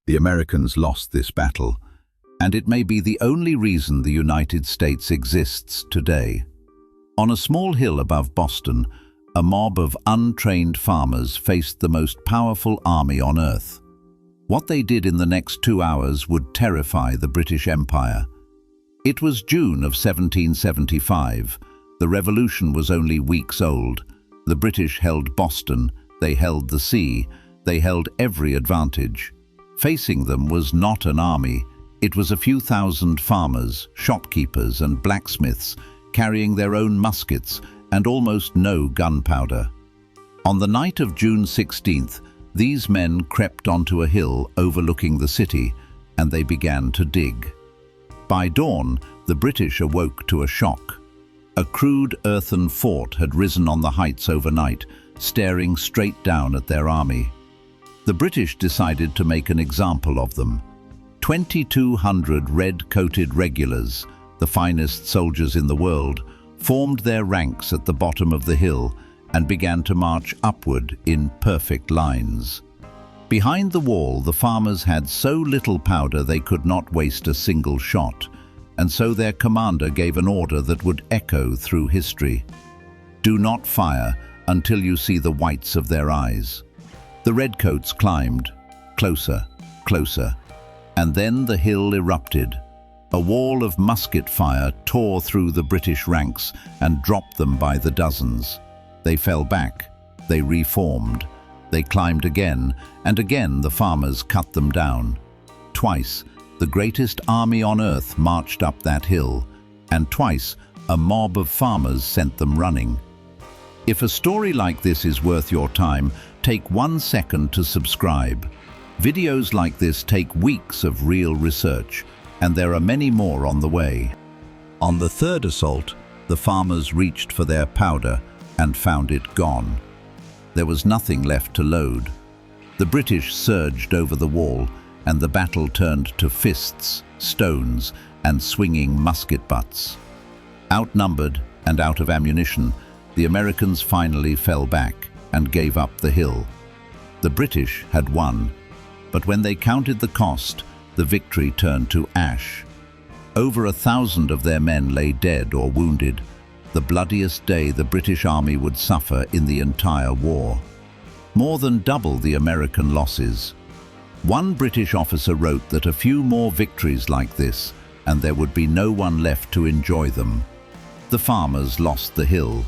The Americans lost this battle, and it may be the only reason the United States exists today. On a small hill above Boston, a mob of untrained farmers faced the most powerful army on Earth. What they did in the next 2 hours would terrify the British Empire. It was June of 1775. The revolution was only weeks old. The British held Boston, they held the sea, they held every advantage. Facing them was not an army. It was a few thousand farmers, shopkeepers and blacksmiths carrying their own muskets and almost no gunpowder. On the night of June 16th, these men crept onto a hill overlooking the city, and they began to dig. By dawn, the British awoke to a shock. A crude earthen fort had risen on the heights overnight, staring straight down at their army. The British decided to make an example of them. 2,200 red-coated regulars, the finest soldiers in the world, formed their ranks at the bottom of the hill and began to march upward in perfect lines. Behind the wall, the farmers had so little powder they could not waste a single shot, and so their commander gave an order that would echo through history. Do not fire until you see the whites of their eyes. The redcoats climbed, closer, closer, and then the hill erupted. A wall of musket fire tore through the British ranks and dropped them by the dozens. They fell back, they reformed, they climbed again, and again the farmers cut them down. Twice, the greatest army on earth marched up that hill, and twice a mob of farmers sent them running. If a story like this is worth your time, take 1 second to subscribe. Videos like this take weeks of real research, and there are many more on the way. On the third assault, the farmers reached for their powder and found it gone. There was nothing left to load. The British surged over the wall, and the battle turned to fists, stones, and swinging musket butts. Outnumbered and out of ammunition, the Americans finally fell back and gave up the hill. The British had won, but when they counted the cost, the victory turned to ash. Over 1,000 of their men lay dead or wounded, the bloodiest day the British Army would suffer in the entire war. More than double the American losses. One British officer wrote that a few more victories like this, and there would be no one left to enjoy them. The farmers lost the hill,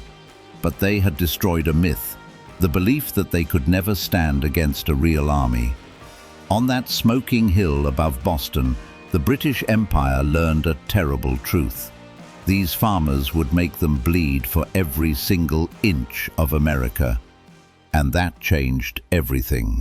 but they had destroyed a myth, the belief that they could never stand against a real army. On that smoking hill above Boston, the British Empire learned a terrible truth. These farmers would make them bleed for every single inch of America. And that changed everything.